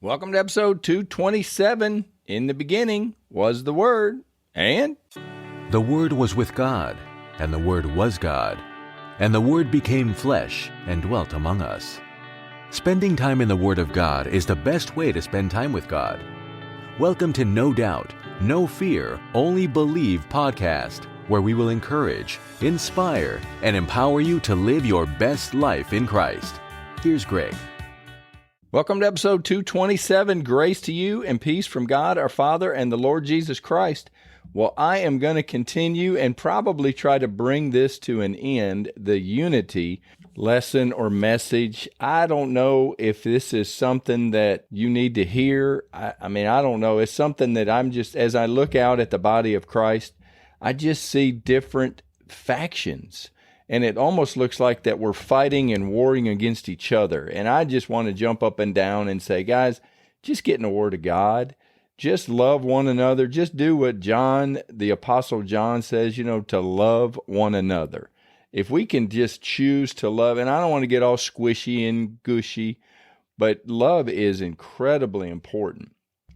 Welcome to episode 227. In the beginning was the Word, and the Word was with God, and the Word was God, and the Word became flesh and dwelt among us. Spending time in the Word of God is the best way to spend time with God. Welcome to No Doubt, No Fear, Only Believe podcast, where we will encourage, inspire, and empower you to live your best life in Christ. Here's Greg. welcome to episode 227. Grace to you and peace from God our Father and the Lord Jesus Christ. Well, I am going to continue and probably try to bring this to an end, the unity lesson or message. I don't know if this is something that you need to hear. I don't know. It's something that I'm just, as I look out at the body of Christ, I just see different factions. And it almost looks like that we're fighting and warring against each other. And I just want to jump up and down and say, guys, just get in the Word of God. Just love one another. Just do what John, the Apostle John says, to love one another. If we can just choose to love, and I don't want to get all squishy and gushy, but love is incredibly important.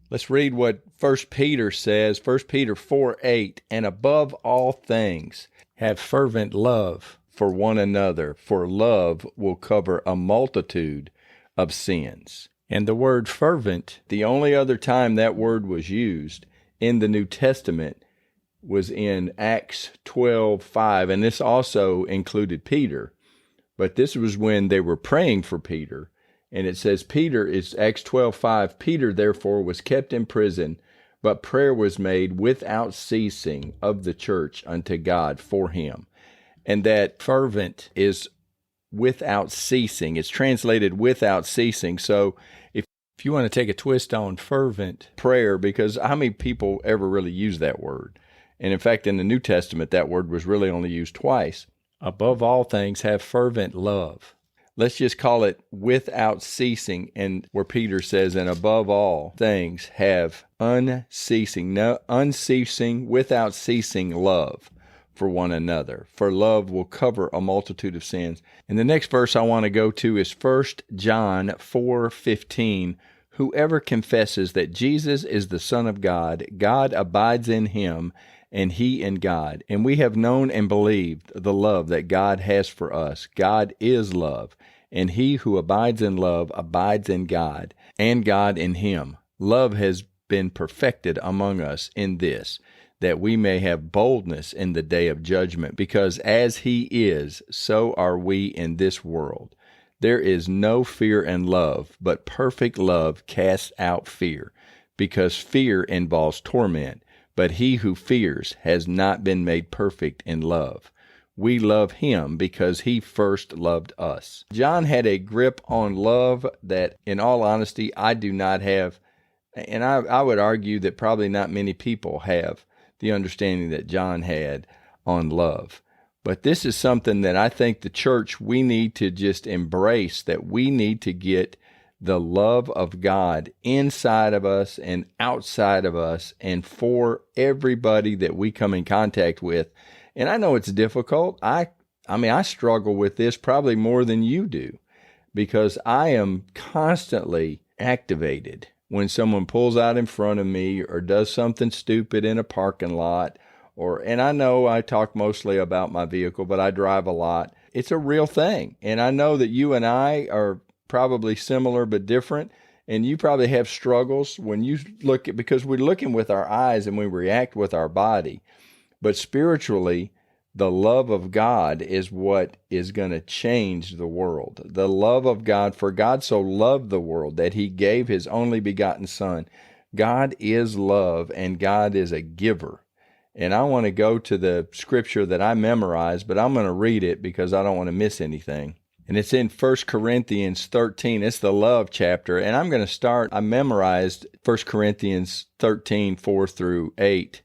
Let's read what 1 Peter says, 1 Peter 4:8, and above all things, have fervent love for one another, for love will cover a multitude of sins. And the word fervent, the only other time that word was used in the New Testament was in Acts 12:5, and this also included Peter. But this was when they were praying for Peter, and it says Peter is Acts 12:5, Peter therefore was kept in prison, but prayer was made without ceasing of the church unto God for him. And that fervent is without ceasing. It's translated without ceasing. So if you want to take a twist on fervent prayer, because how many people ever really use that word? And in fact, in the New Testament, that word was really only used twice. Above all things, have fervent love. Let's just call it without ceasing. And where Peter says, and above all things, have unceasing, without ceasing love for one another. For love will cover a multitude of sins. And the next verse I want to go to is 1 John 4:15. Whoever confesses that Jesus is the Son of God, God abides in him, and he in God. And we have known and believed the love that God has for us. God is love, and he who abides in love abides in God, and God in him. Love has been perfected among us in this, that we may have boldness in the day of judgment, because as he is, so are we in this world. There is no fear in love, but perfect love casts out fear, because fear involves torment. But he who fears has not been made perfect in love. We love him because he first loved us. John had a grip on love that, in all honesty, I do not have. And I would argue that probably not many people have the understanding that John had on love. But this is something that I think the church, we need to just embrace, that we need to get the love of God inside of us and outside of us and for everybody that we come in contact with. And I know it's difficult. I struggle with this probably more than you do, because I am constantly activated when someone pulls out in front of me or does something stupid in a parking lot. And I know I talk mostly about my vehicle, but I drive a lot. It's a real thing. And I know that you and I are probably similar but different, and you probably have struggles when you look at, because we're looking with our eyes and we react with our body. But spiritually, the love of God is what is going to change the world. The love of God, for God so loved the world that he gave his only begotten Son. God is love, and God is a giver. And I want to go to the scripture that I memorized, but I'm going to read it because I don't want to miss anything. And it's in 1 Corinthians 13. It's the love chapter. And I'm going to start, I memorized 1 Corinthians 13, 4 through 8.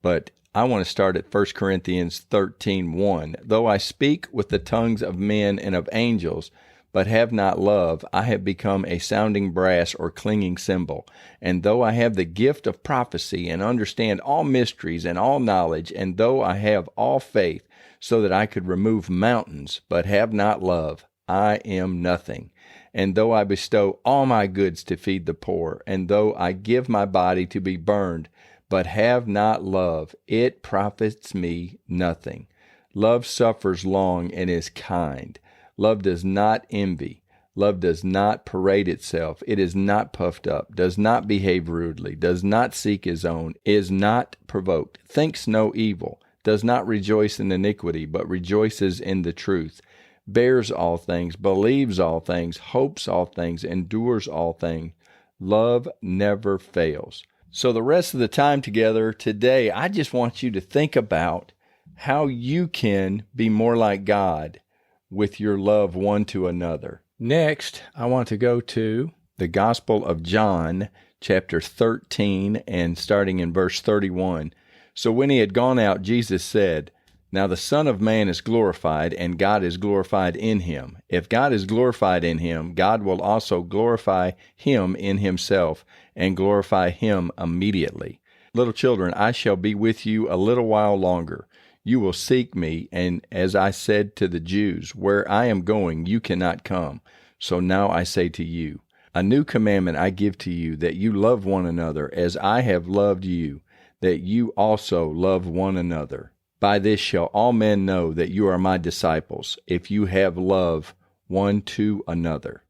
But I want to start at 1 Corinthians 13:1. Though I speak with the tongues of men and of angels, but have not love, I have become a sounding brass or clanging cymbal. And though I have the gift of prophecy and understand all mysteries and all knowledge, and though I have all faith so that I could remove mountains, but have not love, I am nothing. and though I bestow all my goods to feed the poor, and though I give my body to be burned, but have not love, it profits me nothing. Love suffers long and is kind. Love does not envy. Love does not parade itself. It is not puffed up, does not behave rudely, does not seek his own, is not provoked, thinks no evil, does not rejoice in iniquity, but rejoices in the truth, bears all things, believes all things, hopes all things, endures all things. Love never fails. So the rest of the time together today, I just want you to think about how you can be more like God with your love one to another. Next, I want to go to the Gospel of John, chapter 13, and starting in verse 31. So when he had gone out, Jesus said, "Now the Son of Man is glorified, and God is glorified in him. If God is glorified in him, God will also glorify him in himself, and glorify him immediately. Little children, I shall be with you a little while longer. You will seek me, and as I said to the Jews, where I am going, you cannot come. So now I say to you, a new commandment I give to you, that you love one another as I have loved you, that you also love one another. By this shall all men know that you are my disciples, if you have love one to another."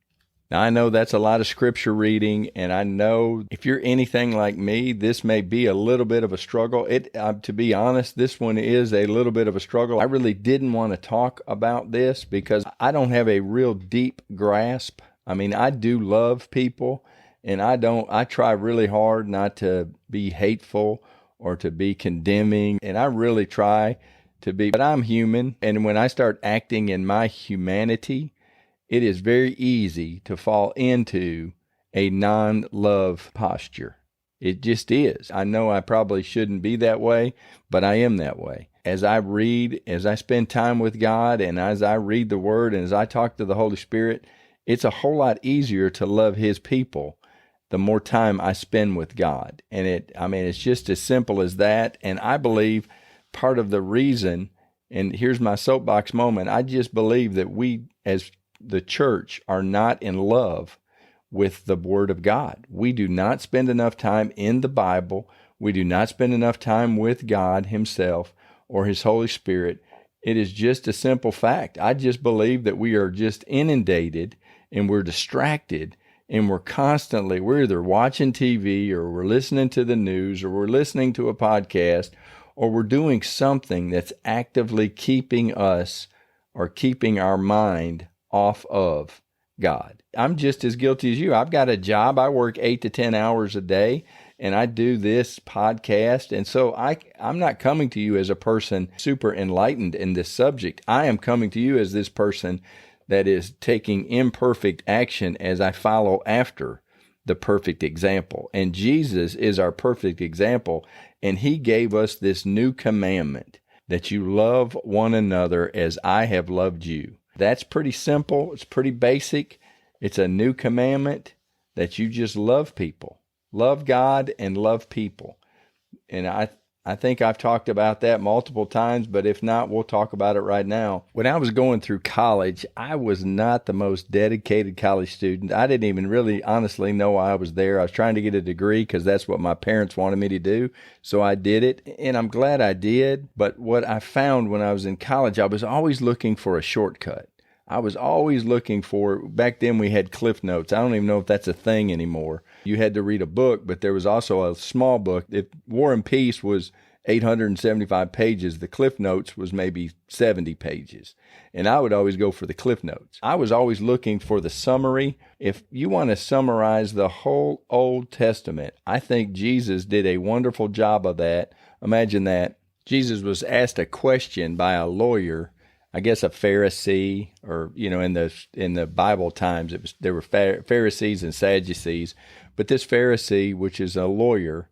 Now, I know that's a lot of scripture reading, and I know if you're anything like me, this may be a little bit of a struggle. To be honest, this one is a little bit of a struggle. I really didn't want to talk about this because I don't have a real deep grasp. I mean, I do love people, and I try really hard not to be hateful or to be condemning, and I really try to be, but I'm human, and when I start acting in my humanity, it is very easy to fall into a non-love posture. It just is. I know I probably shouldn't be that way, but I am that way. As I read, as I spend time with God, and as I read the Word, and as I talk to the Holy Spirit, it's a whole lot easier to love His people the more time I spend with God. And it's just as simple as that. And I believe part of the reason, and here's my soapbox moment, I just believe that we as the church are not in love with the Word of God. We do not spend enough time in the Bible. We do not spend enough time with God Himself or His Holy Spirit. It is just a simple fact. I just believe that we are just inundated and we're distracted, and we're either watching TV or we're listening to the news or we're listening to a podcast or we're doing something that's actively keeping us or keeping our mind off of God. I'm just as guilty as you. I've got a job. I work 8 to 10 hours a day, and I do this podcast. And so I'm not coming to you as a person super enlightened in this subject. I am coming to you as this person that is taking imperfect action as I follow after the perfect example. And Jesus is our perfect example, and He gave us this new commandment, that you love one another as I have loved you. That's pretty simple. It's pretty basic. It's a new commandment that you just love people. Love God and love people. And I think I've talked about that multiple times, but if not, we'll talk about it right now. When I was going through college, I was not the most dedicated college student. I didn't even really honestly know why I was there. I was trying to get a degree because that's what my parents wanted me to do. So I did it, and I'm glad I did. But what I found when I was in college, I was always looking for a shortcut. I was always looking for, back then we had Cliff Notes. I don't even know if that's a thing anymore. You had to read a book, but there was also a small book. If War and Peace was 875 pages, the Cliff Notes was maybe 70 pages. And I would always go for the Cliff Notes. I was always looking for the summary. If you want to summarize the whole Old Testament, I think Jesus did a wonderful job of that. Imagine that. Jesus was asked a question by a lawyer, I guess a Pharisee, or in the Bible times there were Pharisees and Sadducees, but this Pharisee, which is a lawyer,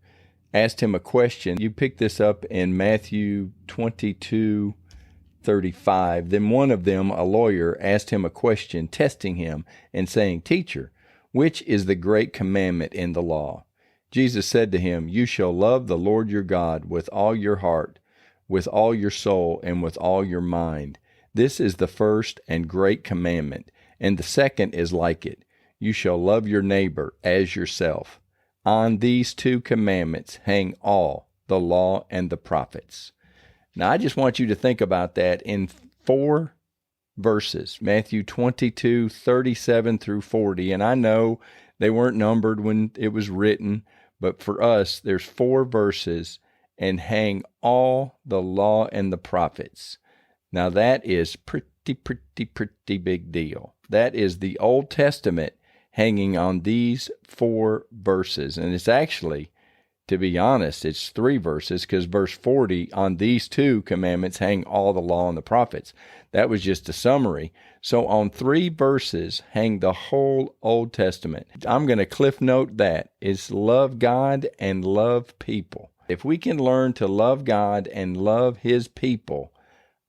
asked him a question. You pick this up in Matthew 22:35. Then one of them, a lawyer, asked him a question, testing him and saying, "Teacher, which is the great commandment in the law?" Jesus said to him, "You shall love the Lord your God with all your heart, with all your soul, and with all your mind. This is the first and great commandment, And the second is like it. You shall love your neighbor as yourself. On these two commandments hang all the law and the prophets. Now, I just want you to think about that in 4 verses, Matthew 22, 37 through 40. And I know they weren't numbered when it was written, but for us, there's 4 verses and hang all the law and the prophets. Now, that is pretty big deal. That is the Old Testament hanging on these 4 verses. And it's actually, to be honest, it's 3 verses, because verse 40, on these 2 commandments hang all the law and the prophets. That was just a summary. So on 3 verses hang the whole Old Testament. I'm going to cliff note that. It's love God and love people. If we can learn to love God and love His people,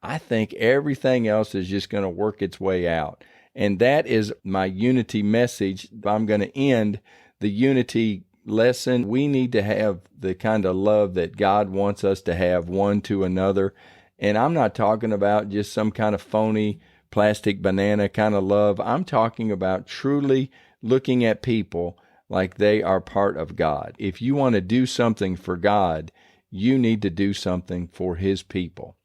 I think everything else is just going to work its way out. And that is my unity message. I'm going to end the unity lesson. We need to have the kind of love that God wants us to have one to another. And I'm not talking about just some kind of phony plastic banana kind of love. I'm talking about truly looking at people like they are part of God. If you want to do something for God, you need to do something for His people.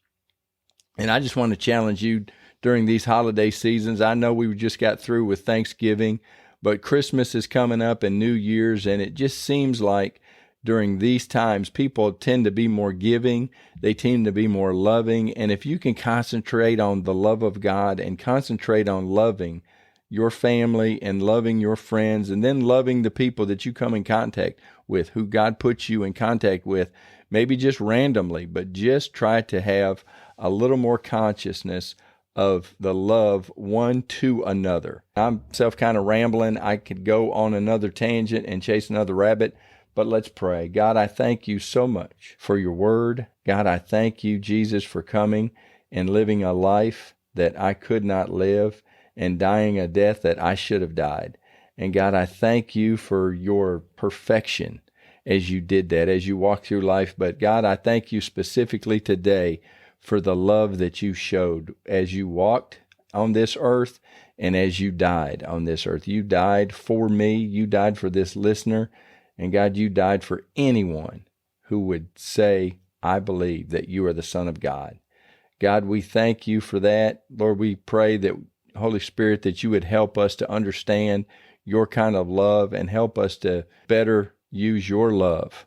And I just want to challenge you during these holiday seasons. I know we just got through with Thanksgiving, but Christmas is coming up and New Year's, and it just seems like during these times, people tend to be more giving. They tend to be more loving. And if you can concentrate on the love of God and concentrate on loving your family and loving your friends, and then loving the people that you come in contact with, who God puts you in contact with, maybe just randomly, but just try to have a little more consciousness of the love one to another. I'm kind of rambling. I could go on another tangent and chase another rabbit, but let's pray. God, I thank you so much for your word. God, I thank you, Jesus, for coming and living a life that I could not live and dying a death that I should have died. And God, I thank you for your perfection as you did that, as you walked through life. But God, I thank you specifically today for the love that you showed as you walked on this earth and as you died on this earth. You died for me. You died for this listener. And God, you died for anyone who would say, I believe that you are the Son of God. God, we thank you for that. Lord, we pray that, Holy Spirit, that you would help us to understand your kind of love and help us to better use your love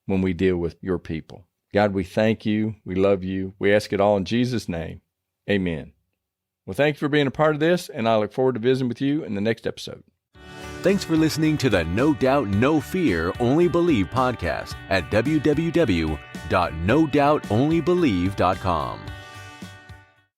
when we deal with your people. God, we thank you. We love you. We ask it all in Jesus' name. Amen. Well, thank you for being a part of this, and I look forward to visiting with you in the next episode. Thanks for listening to the No Doubt, No Fear, Only Believe podcast at www.nodoubtonlybelieve.com.